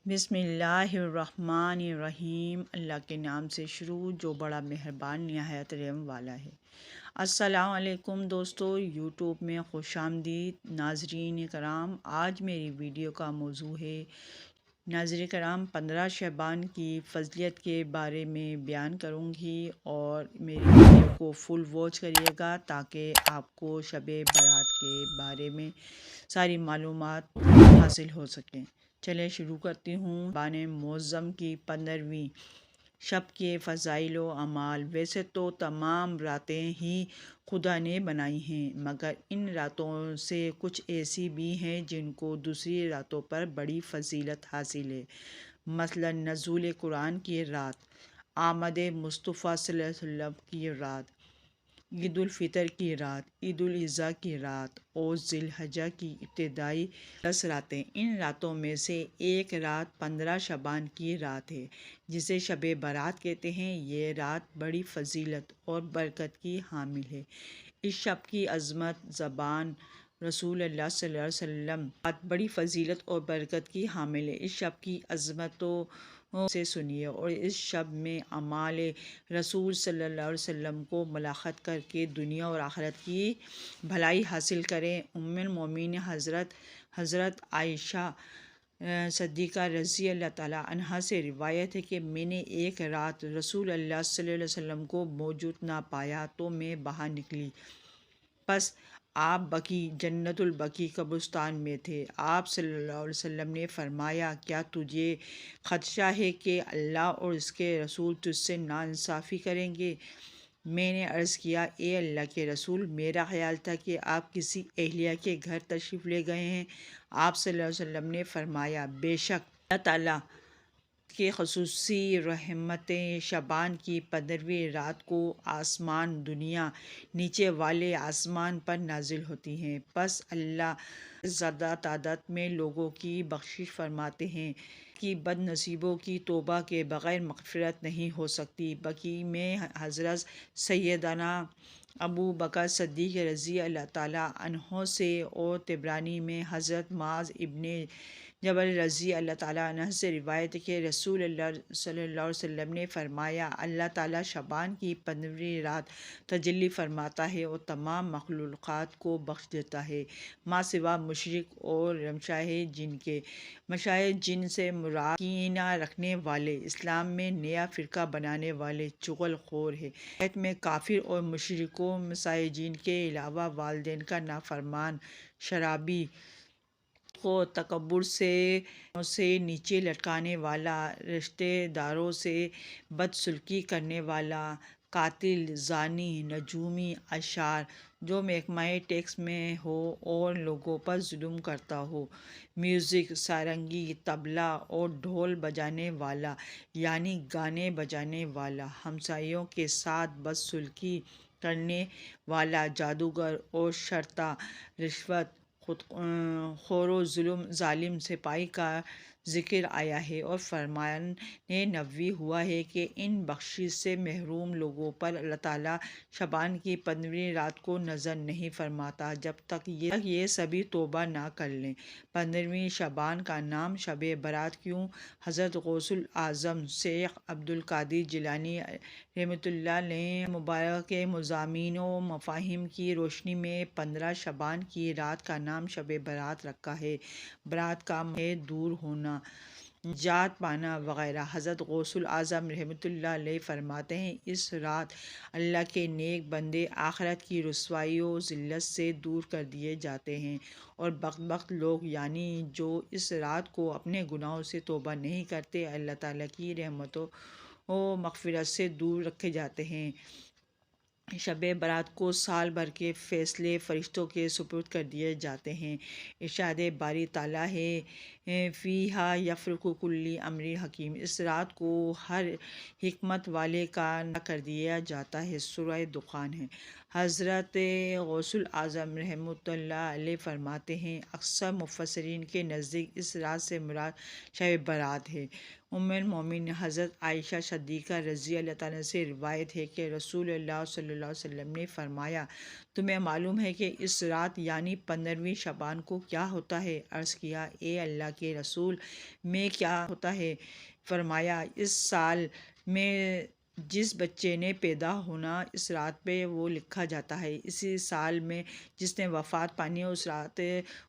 بسم اللہ الرحمن الرحیم۔ اللہ کے نام سے شروع جو بڑا مہربان نہایت رحم والا ہے۔ السلام علیکم دوستو، یوٹیوب میں خوش آمدید ناظرین کرام۔ آج میری ویڈیو کا موضوع ہے ناظرین کرام 15 شعبان کی فضیلت کے بارے میں بیان کروں گی، اور میری ویڈیو کو فل واچ کریے گا تاکہ آپ کو شب برات کے بارے میں ساری معلومات حاصل ہو سکیں۔ چلے شروع کرتی ہوں۔ شعبان معظم کی 15ویں شب کے فضائل و اعمال۔ ویسے تو تمام راتیں ہی خدا نے بنائی ہیں، مگر ان راتوں سے کچھ ایسی بھی ہیں جن کو دوسری راتوں پر بڑی فضیلت حاصل ہے۔ مثلا نزول قرآن کی رات، آمد مصطفیٰ صلی اللہ علیہ وسلم کی رات، عید الفطر کی رات، عید الاضحیٰ کی رات اور ذی الحجہ کی ابتدائی 10 راتیں۔ ان راتوں میں سے ایک رات 15 شعبان کی رات ہے جسے شب برات کہتے ہیں۔ یہ رات بڑی فضیلت اور برکت کی حامل ہے۔ اس شب کی عظمت زبان رسول اللہ صلی اللہ علیہ وسلم بڑی فضیلت اور برکت کی حامل ہے۔ اس شب کی عظمتوں سے سنیے اور اس شب میں اعمال رسول صلی اللہ علیہ وسلم کو ملاقات کر کے دنیا اور آخرت کی بھلائی حاصل کریں۔ ام المومنین حضرت عائشہ صدیقہ رضی اللہ تعالیٰ عنہا سے روایت ہے کہ میں نے ایک رات رسول اللہ صلی اللہ علیہ وسلم کو موجود نہ پایا تو میں باہر نکلی، پس آپ بقیع جنت البقیع قبرستان میں تھے۔ آپ صلی اللہ علیہ وسلم نے فرمایا، کیا تجھے خدشہ ہے کہ اللہ اور اس کے رسول تجھ سے ناانصافی کریں گے؟ میں نے عرض کیا، اے اللہ کے رسول، میرا خیال تھا کہ آپ کسی اہلیہ کے گھر تشریف لے گئے ہیں۔ آپ صلی اللہ علیہ وسلم نے فرمایا، بے شک اللہ تعالیٰ کے خصوصی رحمتیں شعبان کی 15ویں رات کو آسمان دنیا نیچے والے آسمان پر نازل ہوتی ہیں۔ پس اللہ زیادہ تعداد میں لوگوں کی بخشش فرماتے ہیں کہ بد نصیبوں کی توبہ کے بغیر مغفرت نہیں ہو سکتی۔ بقیع میں حضرت سیدنا ابو بکر صدیق رضی اللہ تعالیٰ عنہ سے اور طبرانی میں حضرت معاذ ابن جبل رضی اللہ تعالیٰ عنہ سے روایت ہے کہ رسول اللہ صلی اللہ علیہ وسلم نے فرمایا، اللہ تعالیٰ شعبان کی 15ویں رات تجلی فرماتا ہے اور تمام مخلوقات کو بخش دیتا ہے، ماں سوا مشرک اور مشائے جن کے۔ مشائے جن سے مراد کینہ رکھنے والے، اسلام میں نیا فرقہ بنانے والے چغل خور ہے۔ آیت میں کافر اور مشرکوں، مشائے جن کے علاوہ والدین کا نافرمان، شرابی کو تکبر سے نیچے لٹکانے والا، رشتہ داروں سے بدسلوکی کرنے والا، قاتل، زانی، نجومی، اشعار جو محکمہ ٹیکس میں ہو اور لوگوں پر ظلم کرتا ہو، میوزک، سارنگی، طبلہ اور ڈھول بجانے والا یعنی گانے بجانے والا، ہمسایوں کے ساتھ بدسلوکی کرنے والا، جادوگر اور شرطا، رشوت خور و ظالم سپاہی کا ذکر آیا ہے، اور فرمان نبوی ہوا ہے کہ ان بخشش سے محروم لوگوں پر اللہ تعالیٰ شعبان کی 15ویں رات کو نظر نہیں فرماتا جب تک یہ سبھی توبہ نہ کر لیں۔ 15ویں شعبان کا نام شب برات کیوں؟ حضرت غوث الاعظم شیخ عبد القادر جیلانی رحمۃ اللہ علیہ مبارک کے مضامین و مفاہیم کی روشنی میں 15 شعبان کی رات کا نام شب برات رکھا ہے۔ برات کا مطلب ہے دور ہونا، نجات پانا وغیرہ۔ حضرت غوث الاعظم رحمۃ اللہ علیہ فرماتے ہیں، اس رات اللہ کے نیک بندے آخرت کی رسوائی و ذلت سے دور کر دیے جاتے ہیں، اور بدبخت لوگ یعنی جو اس رات کو اپنے گناہوں سے توبہ نہیں کرتے، اللہ تعالیٰ کی رحمت و مغفرت سے دور رکھے جاتے ہیں۔ شب برات کو سال بھر کے فیصلے فرشتوں کے سپرد کر دیے جاتے ہیں۔ ارشاد باری تعالیٰ ہے، فیہا یفرق کل امر حکیم، اس رات کو ہر حکمت والے کا کر دیا جاتا ہے۔ سورہ دخان ہے۔ حضرت غوث الاعظم رحمۃ اللہ علیہ فرماتے ہیں، اکثر مفسرین کے نزدیک اس رات سے مراد شب برات ہے۔ ام المومنین حضرت عائشہ صدیقہ رضی اللہ تعالیٰ سے روایت ہے کہ رسول اللہ صلی اللہ علیہ وسلم نے فرمایا، تمہیں معلوم ہے کہ اس رات یعنی 15ویں شعبان کو کیا ہوتا ہے؟ عرض کیا اے اللہ کے رسول، میں کیا ہوتا ہے؟ فرمایا اس سال میں جس بچے نے پیدا ہونا اس رات پہ وہ لکھا جاتا ہے، اسی سال میں جس نے وفات پانی ہے اس رات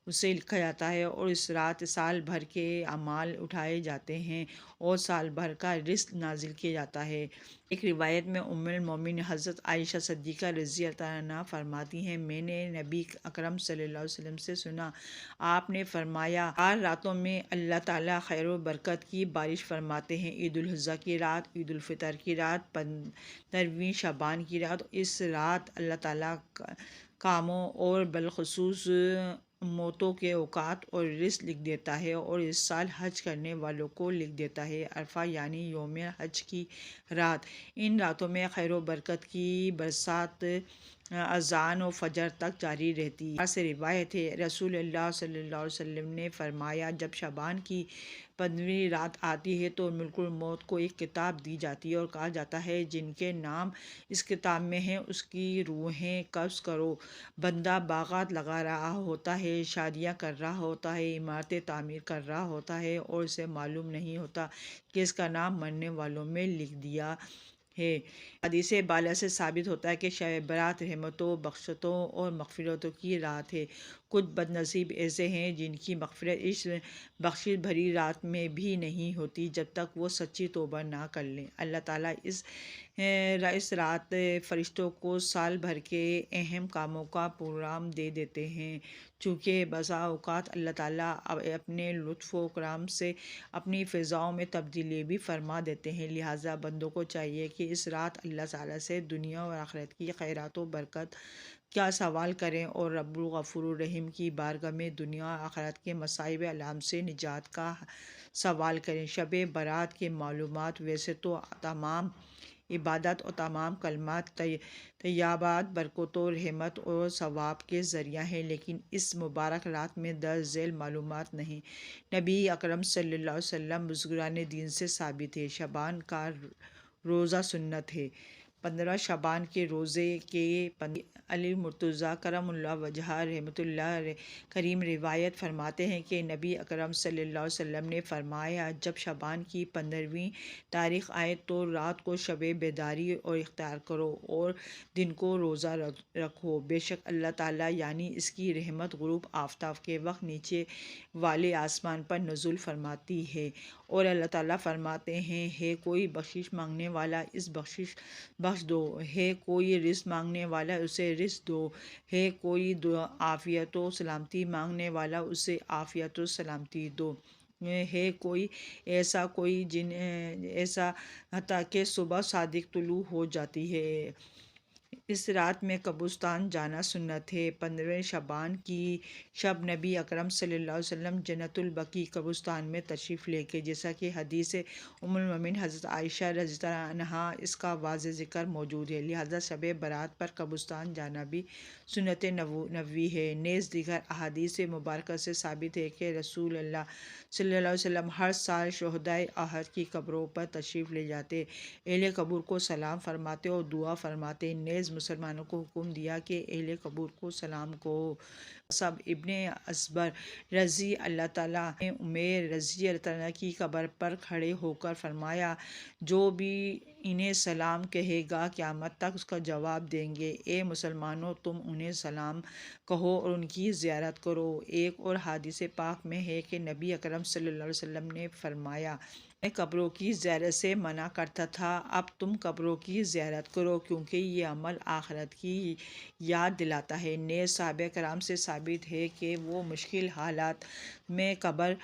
اسے لکھا جاتا ہے، اور اس رات سال بھر کے اعمال اٹھائے جاتے ہیں اور سال بھر کا رزق نازل کیا جاتا ہے۔ ایک روایت میں ام المومنین حضرت عائشہ صدیقہ رضی اللہ عنہا فرماتی ہیں، میں نے نبی اکرم صلی اللہ علیہ وسلم سے سنا، آپ نے فرمایا 4 راتوں میں اللہ تعالیٰ خیر و برکت کی بارش فرماتے ہیں، عید الاضحیٰ کی رات، عید الفطر کی رات، 15ویں شعبان کی رات۔ اس رات اللہ تعالیٰ کاموں اور بالخصوص موتوں کے اوقات اور رزق لکھ دیتا ہے، اور اس سال حج کرنے والوں کو لکھ دیتا ہے۔ عرفہ یعنی یوم حج کی رات، ان راتوں میں خیر و برکت کی برسات اذان و فجر تک جاری رہتی ہے۔ سے روایت ہے رسول اللہ صلی اللہ علیہ وسلم نے فرمایا، جب شعبان کی 15ویں رات آتی ہے تو ملک الموت کو ایک کتاب دی جاتی ہے اور کہا جاتا ہے جن کے نام اس کتاب میں ہیں اس کی روحیں قبض کرو۔ بندہ باغات لگا رہا ہوتا ہے، شادیاں کر رہا ہوتا ہے، عمارتیں تعمیر کر رہا ہوتا ہے، اور اسے معلوم نہیں ہوتا کہ اس کا نام مرنے والوں میں لکھ دیا ہے۔ حدیث بالا سے ثابت ہوتا ہے کہ شب برات رحمتوں، بخشتوں اور مغفرتوں کی رات ہے۔ کچھ بد نصیب ایسے ہیں جن کی مغفرت اس بخشش بھری رات میں بھی نہیں ہوتی جب تک وہ سچی توبہ نہ کر لیں۔ اللہ تعالیٰ اس رات فرشتوں کو سال بھر کے اہم کاموں کا پروگرام دے دیتے ہیں، چونکہ بسا اوقات اللہ تعالیٰ اپنے لطف و کرم سے اپنی فضاؤں میں تبدیلی بھی فرما دیتے ہیں، لہٰذا بندوں کو چاہیے کہ اس رات اللہ تعالیٰ سے دنیا اور آخرت کی خیرات و برکت کا سوال کریں اور رب الغفور الرحیم کی بارگاہ میں دنیا اور آخرت کے مصائب علام سے نجات کا سوال کریں۔ شب برات کے معلومات ویسے تو تمام عبادت اور تمام کلمات طیبات برکت و رحمت اور ثواب کے ذریعہ ہیں، لیکن اس مبارک رات میں درج ذیل معلومات نہیں۔ نبی اکرم صلی اللہ علیہ وسلم بزرگان دین سے ثابت ہے، شعبان کا روزہ سنت ہے۔ 15 شعبان کے روزے کے علی مرتضیٰ کرم اللہ وجہہ رحمۃ اللہ کریم روایت فرماتے ہیں کہ نبی اکرم صلی اللہ علیہ وسلم نے فرمایا، جب شعبان کی 15ویں تاریخ آئے تو رات کو شب بیداری اور اختیار کرو اور دن کو روزہ رکھو، بے شک اللہ تعالیٰ یعنی اس کی رحمت غروب آفتاب کے وقت نیچے والے آسمان پر نزول فرماتی ہے، اور اللہ تعالیٰ فرماتے ہیں ہے کوئی بخشش مانگنے والا اس بخش دو، ہے کوئی رزق مانگنے والا اسے رزق دو، ہے کوئی عافیت و سلامتی مانگنے والا اسے عافیت و سلامتی دو، ہے کوئی ایسا حتیٰ کہ صبح صادق طلوع ہو جاتی ہے۔ اس رات میں قبرستان جانا سنت ہے۔ 15ویں شعبان کی شب نبی اکرم صلی اللہ علیہ وسلم جنت البقیع قبرستان میں تشریف لے کے، جیسا کہ حدیث ام المومنین حضرت عائشہ رضی اللہ عنہا اس کا واضح ذکر موجود ہے، لہٰذا شب برات پر قبرستان جانا بھی سنت نبوی ہے۔ نیز دیگر احادیث مبارکہ سے ثابت ہے کہ رسول اللہ صلی اللہ علیہ وسلم ہر سال شہدائے احد کی قبروں پر تشریف لے جاتے، اہل قبر کو سلام فرماتے اور دعا فرماتے۔ نیز مسلمانوں کو حکم دیا کہ اہل قبر کو سلام کہو۔ سب ابن اصبر رضی اللہ تعالیٰ نے عمیر رضی اللہ تعالیٰ کی قبر پر کھڑے ہو کر فرمایا، جو بھی انہیں سلام کہے گا قیامت تک اس کا جواب دیں گے، اے مسلمانوں تم انہیں سلام کہو اور ان کی زیارت کرو۔ ایک اور حدیث پاک میں ہے کہ نبی اکرم صلی اللہ علیہ وسلم نے فرمایا، میں قبروں کی زیارت سے منع کرتا تھا، اب تم قبروں کی زیارت کرو کیونکہ یہ عمل آخرت کی یاد دلاتا ہے۔ نیز صحابہ کرام سے ثابت ہے کہ وہ مشکل حالات میں قبر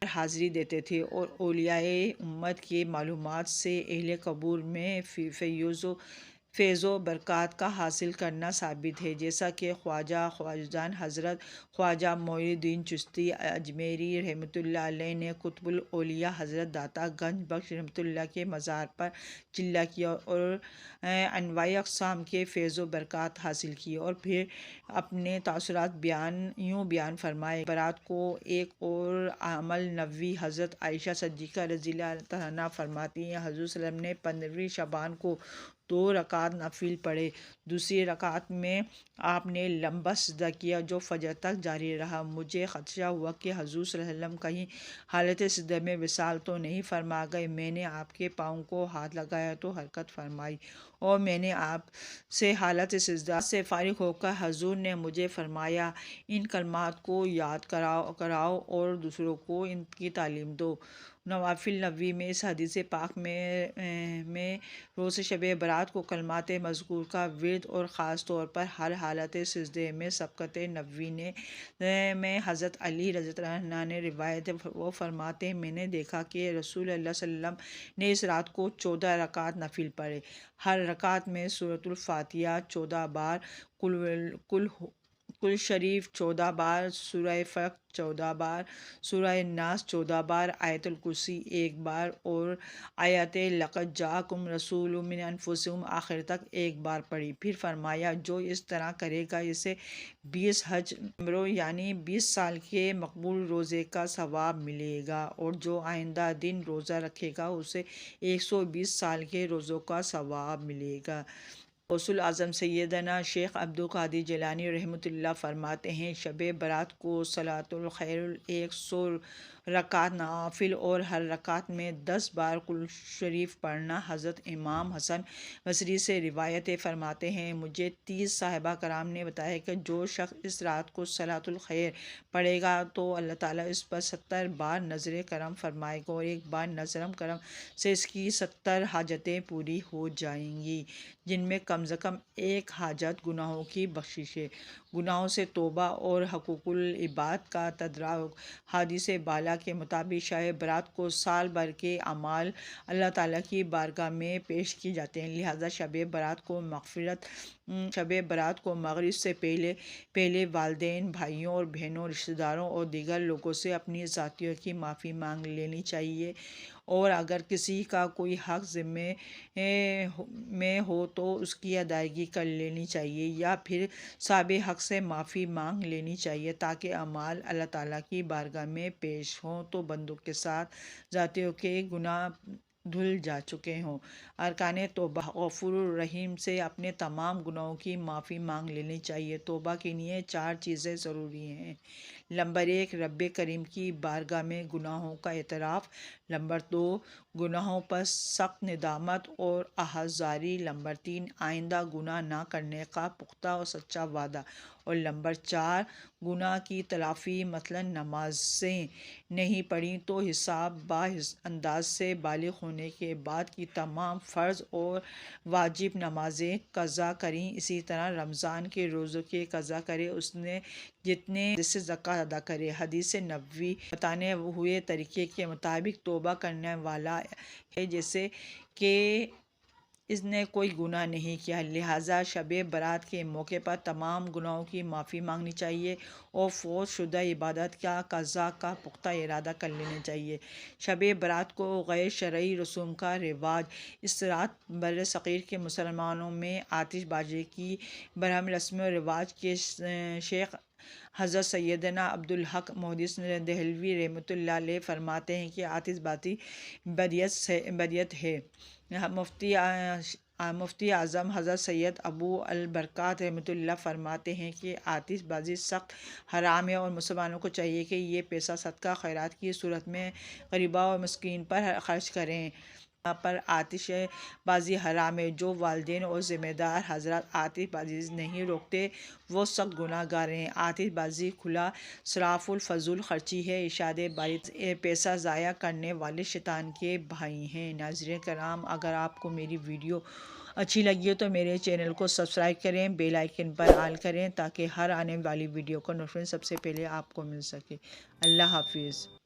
پر حاضری دیتے تھے، اور اولیاء امت کی معلومات سے اہل قبور میں فیض و برکات کا حاصل کرنا ثابت ہے، جیسا کہ خواجان حضرت خواجہ معین الدین چشتی اجمیری رحمۃ اللہ علیہ نے قطب الاولیاء حضرت داتا گنج بخش رحمۃ اللہ کے مزار پر چلہ کیا اور انواع اقسام کے فیض و برکات حاصل کی، اور پھر اپنے تاثرات یوں بیان فرمائے۔ برات کو ایک اور عمل نبوی حضرت عائشہ صدیقہ رضی اللہ عنہا فرماتی ہیں، حضور صلی اللہ علیہ وسلم نے 15ویں شعبان کو 2 رکعت نفل پڑھے۔ دوسری رکعت میں آپ نے لمبا سجدہ کیا جو فجر تک جاری رہا۔ مجھے خدشہ ہوا کہ حضور صلی اللہ علیہ وسلم کہیں حالت سجدے میں وصال تو نہیں فرما گئے۔ میں نے آپ کے پاؤں کو ہاتھ لگایا تو حرکت فرمائی اور میں نے آپ سے حالت سجدہ سے فارغ ہو کر حضور نے مجھے فرمایا ان کلمات کو یاد کراؤ اور دوسروں کو ان کی تعلیم دو۔ نوافل نبوی میں اس حدیث پاک میں روز شب برات کو کلمات مذکور کا ورد اور خاص طور پر ہر حالت سجدے میں سبقت نبوی میں حضرت علی رضی اللہ عنہ نے روایت وہ فرماتے ہیں میں نے دیکھا کہ رسول اللہ صلی اللہ علیہ وسلم نے اس رات کو 14 رکعت نفل پڑھے۔ ہر رکعت میں سورۃ الفاتحہ 14 بار، کل شریف 14 بار، سورہ فلق 14 بار، سورہ ناس 14 بار، آیت الکرسی 1 بار اور آیت لقد جاءکم رسول من انفسکم آخر تک 1 بار پڑھی۔ پھر فرمایا جو اس طرح کرے گا اسے 20 حج عمروں یعنی 20 سال کے مقبول روزے کا ثواب ملے گا، اور جو آئندہ دن روزہ رکھے گا اسے 120 سال کے روزوں کا ثواب ملے گا۔ غوث الاعظم سیدنا شیخ عبدالقادر جیلانی رحمۃ اللہ فرماتے ہیں شب برات کو صلاۃ الخیر 100 رکعت نوافل اور ہر رکعت میں 10 بار کل شریف پڑھنا۔ حضرت امام حسن بصری سے روایت فرماتے ہیں مجھے 30 صحابہ کرام نے بتایا کہ جو شخص اس رات کو صلاۃ الخیر پڑھے گا تو اللہ تعالیٰ اس پر 70 بار نظر کرم فرمائے گا اور 1 بار نظر کرم سے اس کی 70 حاجتیں پوری ہو جائیں گی، جن میں کم از کم 1 حاجت گناہوں کی بخشش ہے، گناہوں سے توبہ اور حقوق العباد کا تدارک۔ حدیث بالا کے مطابق شب برات کو سال بھر کے اعمال اللہ تعالیٰ کی بارگاہ میں پیش کی جاتے ہیں، لہٰذا شب برات کو مغرب سے پہلے والدین، بھائیوں اور بہنوں، رشتہ داروں اور دیگر لوگوں سے اپنی ذاتیوں کی معافی مانگ لینی چاہیے، اور اگر کسی کا کوئی حق ذمے میں ہو تو اس کی ادائیگی کر لینی چاہیے یا پھر صاحب حق سے معافی مانگ لینی چاہیے تاکہ اعمال اللہ تعالیٰ کی بارگاہ میں پیش ہوں تو بندوں کے ساتھ ذاتیوں کے گناہ دھل جا چکے ہوں۔ ارکان توبہ غفور الرحیم سے اپنے تمام گناہوں کی معافی مانگ لینی چاہیے۔ توبہ کے لیے 4 چیزیں ضروری ہیں۔ نمبر 1 رب کریم کی بارگاہ میں گناہوں کا اعتراف، نمبر 2 گناہوں پر سخت ندامت اور عہدجاری، نمبر 3 آئندہ گناہ نہ کرنے کا پختہ اور سچا وعدہ، اور نمبر 4 گناہ کی تلافی مثلا نمازیں نہیں پڑھیں تو حساب با انداز سے بالغ ہونے کے بعد کی تمام فرض اور واجب نمازیں قضا کریں، اسی طرح رمضان کے روزوں کی قضا کرے، اس نے جتنے سے زکوٰۃ ادا کرے۔ حدیث نبوی بتانے ہوئے طریقے کے مطابق توبہ کرنے والا ہے جیسے کہ اس نے کوئی گناہ نہیں کیا، لہٰذا شب برات کے موقع پر تمام گناہوں کی معافی مانگنی چاہیے اور فوت شدہ عبادت کا قضا کا پختہ ارادہ کر لینا چاہیے۔ شب برات کو غیر شرعی رسوم کا رواج۔ اس رات بر صغیر کے مسلمانوں میں آتش بازی کی برہم رسم و رواج کے شیخ حضرت سیدنا عبدالحق محدث دہلوی رحمۃ اللہ علیہ فرماتے ہیں کہ آتش بازی بدعت ہے۔ مفتی اعظم حضرت سید ابو البرکات رحمۃ اللہ فرماتے ہیں کہ آتش بازی سخت حرام ہے اور مسلمانوں کو چاہیے کہ یہ پیسہ صدقہ خیرات کی صورت میں غریباں اور مسکین پر خرچ کریں۔ پر آتش بازی حرام ہے، جو والدین اور ذمہ دار حضرات آتش بازی نہیں روکتے وہ سخت گناہ گار ہیں۔ آتش بازی کھلا صراف الفضول خرچی ہے، ارشاد باری پیسہ ضائع کرنے والے شیطان کے بھائی ہیں۔ ناظرین کرام اگر آپ کو میری ویڈیو اچھی لگی ہو تو میرے چینل کو سبسکرائب کریں، بیل آئیکن پر آل کریں تاکہ ہر آنے والی ویڈیو کا نوٹیفیکیشن سب سے پہلے آپ کو مل سکے۔ اللہ حافظ۔